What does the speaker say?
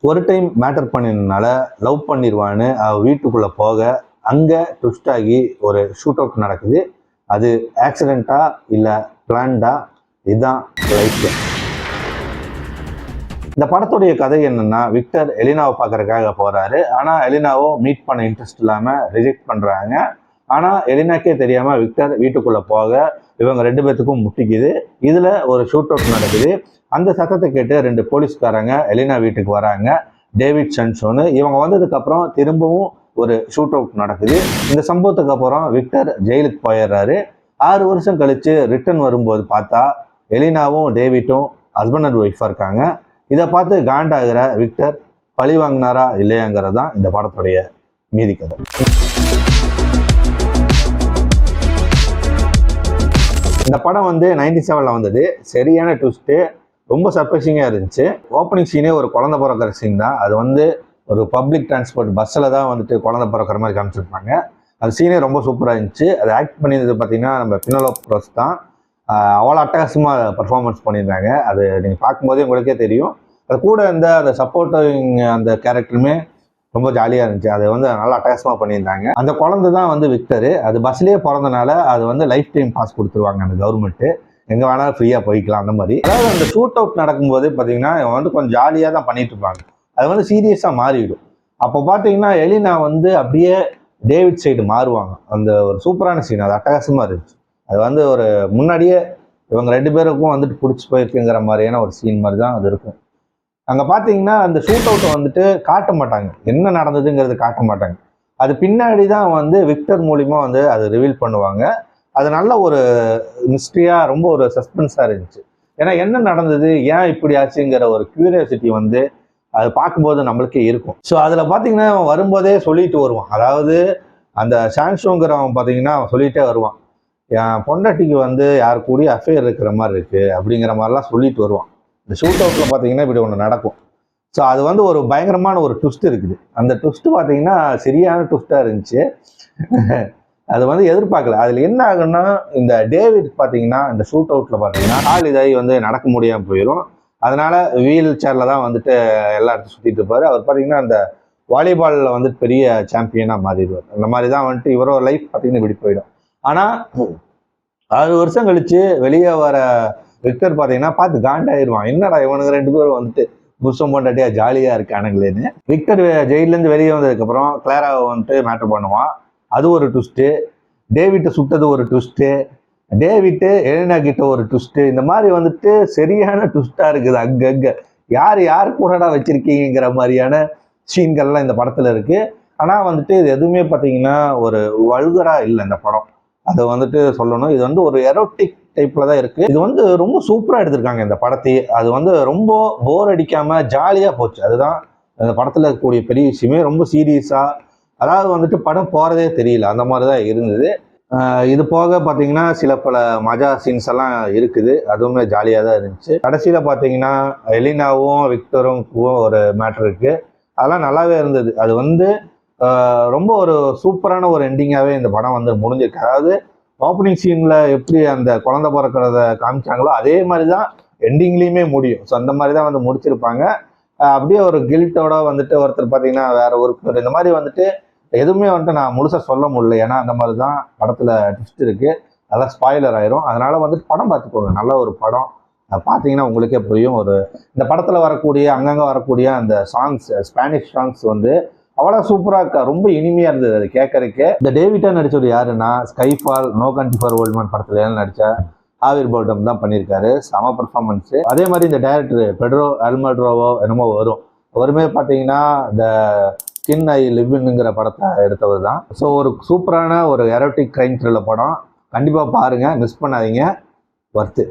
ஒரு time matter பண்ணினால love பண்ணிடுவான்னு வீட்டுக்குள்ளே போக அங்கே ட்விஸ்ட் ஆகி ஒரு ஷூட் அவுட் நடக்குது. அது ஆக்சிடெண்ட்டா இல்லை பிளான்டா? இதுதான் லைஃப். இந்த படத்துடைய கதை என்னன்னா, விக்டர் எலினாவை பார்க்கறதுக்காக போறாரு. ஆனால் எலினாவோ மீட் பண்ண இன்ட்ரெஸ்ட் இல்லாமல் ரிஜெக்ட் பண்ணுறாங்க. ஆனால் எலினாக்கே தெரியாமல் விக்டர் வீட்டுக்குள்ளே போக இவங்க 2 பேர்த்துக்கும் முட்டிக்குது. இதில் ஒரு ஷூட் அவுட் நடக்குது. அந்த சத்தத்தை கேட்டு 2 போலீஸ்காரங்க எலினா வீட்டுக்கு வராங்க. டேவிட் சன்ஷோன்னு. இவங்க வந்ததுக்கப்புறம் திரும்பவும் ஒரு ஷூட் அவுட் நடக்குது. இந்த சம்பவத்துக்கு அப்புறம் விக்டர் ஜெயிலுக்கு போயிடுறாரு. 6 வருஷம் கழித்து ரிட்டர்ன் வரும்போது பார்த்தா எலினாவும் டேவிட்டும் ஹஸ்பண்ட் அண்ட் ஒய்ஃபாக இருக்காங்க. இதை பார்த்து காண்டாகிற விக்டர் பழி வாங்கினாரா இல்லையாங்கிறது தான் இந்த படத்துடைய மீதி கதை. இந்த படம் வந்து 97 வந்தது. சரியான ட்விஸ்ட்டு, ரொம்ப சர்ப்ரைசிங்காக இருந்துச்சு. ஓப்பனிங் சீனே ஒரு குழந்தை பிறக்கிற சீன் தான். அது வந்து ஒரு பப்ளிக் டிரான்ஸ்போர்ட் பஸ்ஸில் தான் வந்துட்டு குழந்தை பிறக்கிற மாதிரி காமிச்சிருப்பாங்க. அந்த சீனே ரொம்ப சூப்பராக இருந்துச்சு. அது ஆக்ட் பண்ணியிருந்தது பார்த்தீங்கன்னா நம்ம பெனலோபி க்ரூஸ் தான். அவ்வளோ அட்டகாசமாக பர்ஃபார்மன்ஸ் பண்ணியிருந்தாங்க. அது நீங்கள் பார்க்கும்போதே உங்களுக்கே தெரியும். அது கூட அந்த சப்போர்ட்டிங் அந்த கேரக்டருமே ரொம்ப ஜாலியாக இருந்துச்சு. அதை வந்து நல்லா அட்டகாசமாக பண்ணியிருந்தாங்க. அந்த குழந்தை தான் வந்து விக்டரு. அது பஸ்லேயே பிறந்தனால அது வந்து லைஃப் டைம் பாஸ் கொடுத்துருவாங்க அந்த கவர்மெண்ட்டு. எங்கே வேணாலும் ஃப்ரீயாக போய்க்கலாம் அந்த மாதிரி. அதாவது அந்த ஷூட் அவுட் நடக்கும்போது பார்த்தீங்கன்னா இவங்க வந்து கொஞ்சம் ஜாலியாக தான் பண்ணிட்டு இருப்பாங்க. அது வந்து சீரியஸாக மாறிவிடும். அப்போ பார்த்தீங்கன்னா எலினா வந்து அப்படியே டேவிட் சைடு மாறுவாங்க. அந்த ஒரு சூப்பரான சீன், அது அட்டகாசமாக இருந்துச்சு. அது வந்து ஒரு முன்னாடியே இவங்க 2 பேருக்கும் வந்துட்டு பிடிச்சி போயிருக்குங்கிற மாதிரியான ஒரு சீன் மாதிரி தான் அது இருக்கும். அங்கே பார்த்தீங்கன்னா அந்த ஷூட் அவுட்டை வந்துட்டு காட்ட மாட்டாங்க, என்ன நடந்ததுங்கிறது காட்ட மாட்டாங்க. அது பின்னாடி தான் வந்து விக்டர் மூலிமா வந்து அது ரிவீல் பண்ணுவாங்க. அது நல்ல ஒரு மிஸ்ட்ரியாக ரொம்ப ஒரு சஸ்பென்ஸாக இருந்துச்சு. ஏன்னா என்ன நடந்தது, ஏன் இப்படி ஆச்சுங்கிற ஒரு கியூரியாசிட்டி வந்து அது பார்க்கும்போது நம்மளுக்கே இருக்கும். ஸோ அதில் பார்த்தீங்கன்னா அவன் வரும்போதே சொல்லிட்டு வருவான். அதாவது அந்த சான்ஷோங்கிறவன் பார்த்தீங்கன்னா அவன் சொல்லிகிட்டே வருவான், என் பொண்டாட்டிக்கு வந்து யார் கூடிய அஃபேர் இருக்கிற மாதிரி இருக்குது அப்படிங்கிற மாதிரிலாம் சொல்லிட்டு வருவான். இந்த ஷூட் அவுட்டில் பார்த்தீங்கன்னா இப்படி ஒன்று நடக்கும். ஸோ அது வந்து ஒரு பயங்கரமான ஒரு ட்விஸ்ட் இருக்குது. அந்த ட்விஸ்ட்டு பார்த்தீங்கன்னா சரியான ட்விஸ்ட்டாக இருந்துச்சு. அது வந்து எதிர்பார்க்கல. அதில் என்ன ஆகுன்னா, இந்த டேவிட் பார்த்தீங்கன்னா இந்த ஷூட் அவுட்டில் பார்த்தீங்கன்னா கால் இதாகி வந்து நடக்க முடியாமல் போயிடும். அதனால வீல் சேரில் தான் வந்துட்டு எல்லா இடத்தையும் சுற்றிட்டு இருப்பார். அவர் பார்த்தீங்கன்னா அந்த வாலிபாலில் வந்துட்டு பெரிய சாம்பியனாக மாறிடுவார். அந்த மாதிரி தான் வந்துட்டு இவரோட லைஃப் பார்த்தீங்கன்னா இப்படி போயிடும். ஆனால் 6 வருஷம் கழித்து வெளியே வர விக்டர் பார்த்தீங்கன்னா பார்த்து காண்டாயிருவான். என்னடா இவனுக்கு 2 பேரும் வந்துட்டு புருஷம் பொண்டாட்டியா ஜாலியாக இருக்கானுங்களேன்னு. விக்டர் ஜெயிலேருந்து வெளியே வந்ததுக்கப்புறம் கிளாராவை வந்துட்டு மேட்டர் பண்ணுவான். அது ஒரு ட்விஸ்ட்டு. டேவிட்டை சுட்டது ஒரு ட்விஸ்ட்டு. டேவிட்டு எலினா கிட்ட ஒரு ட்விஸ்ட்டு. இந்த மாதிரி வந்துட்டு சரியான ட்விஸ்ட்டாக இருக்குது. அங்கங்கே யார் கூடடா வச்சிருக்கீங்கிற மாதிரியான சீன்கள்லாம் இந்த படத்தில் இருக்குது. ஆனால் வந்துட்டு இது எதுவுமே பார்த்தீங்கன்னா ஒரு வல்கராக இல்லை இந்த படம். அதை வந்துட்டு சொல்லணும். இது வந்து ஒரு எரோட்டிக் டைப்பில் தான் இருக்குது. இது வந்து ரொம்ப சூப்பராக எடுத்திருக்காங்க இந்த படத்தையே. அது வந்து ரொம்ப போர் அடிக்காமல் ஜாலியாக போச்சு. அதுதான் இந்த படத்தில் இருக்கக்கூடிய பெரிய விஷயமே. ரொம்ப சீரியஸாக, அதாவது வந்துட்டு படம் போகிறதே தெரியல, அந்த மாதிரி தான் இருந்தது. இது போக பார்த்தீங்கன்னா சில பல மஜா சீன்ஸ் எல்லாம் இருக்குது. அதுவுமே ஜாலியாக தான் இருந்துச்சு. கடைசியில் பார்த்தீங்கன்னா எலினாவும் விக்டரும் ஒரு மேட்ரு இருக்குது. அதெல்லாம் நல்லாவே இருந்தது. அது வந்து ரொம்ப ஒரு சூப்பரான ஒரு எண்டிங்காகவே இந்த படம் வந்து முடிஞ்சிருக்கு. அதாவது ஓப்பனிங் சீனில் எப்படி அந்த குழந்தை பிறக்கிறத காமிச்சாங்களோ அதே மாதிரி தான் எண்டிங்லேயுமே முடியும். ஸோ அந்த மாதிரி தான் வந்து முடிச்சிருப்பாங்க. அப்படியே ஒரு கில்ட்டோட வந்துட்டு ஒருத்தர் பார்த்தீங்கன்னா வேற ஒரு இந்த மாதிரி வந்துட்டு எதுவுமே வந்துட்டு நான் முழுசாக சொல்ல முடியல. ஏன்னா அந்த மாதிரி தான் படத்தில் ட்விஸ்ட் இருக்குது. அதெல்லாம் ஸ்பாயிலர் ஆயிரும். அதனால் வந்துட்டு படம் பார்த்துக்கோங்க. நல்ல ஒரு படம். பார்த்தீங்கன்னா உங்களுக்கே புரியும். இந்த படத்தில் வரக்கூடிய அங்கங்கே வரக்கூடிய அந்த சாங்ஸ், ஸ்பானிஷ் சாங்ஸ் வந்து அவ்வளோ சூப்பராக இருக்கா, ரொம்ப இனிமையாக இருந்தது அது கேட்கறதுக்கு. இந்த டேவிட்டா நடிச்சவர் யாருன்னா, Skyfall, no country for old man படத்தில் நடித்த ஹாவிர் பால்டம் தான் பண்ணியிருக்காரு. செம பர்ஃபார்மன்ஸு. அதே மாதிரி இந்த டைரக்டர் பெட்ரோ அல்மோடோவோ என்னமோ வரும். அவருமே பார்த்தீங்கன்னா இந்த ஸ்கின் ஐ லிவ்னுங்கிற படத்தை எடுத்தவர் தான். ஸோ ஒரு சூப்பரான ஒரு எரோட்டிக் கிரைம் த்ரில்லர் படம். கண்டிப்பாக பாருங்கள், மிஸ் பண்ணாதீங்க, ஒர்த்து.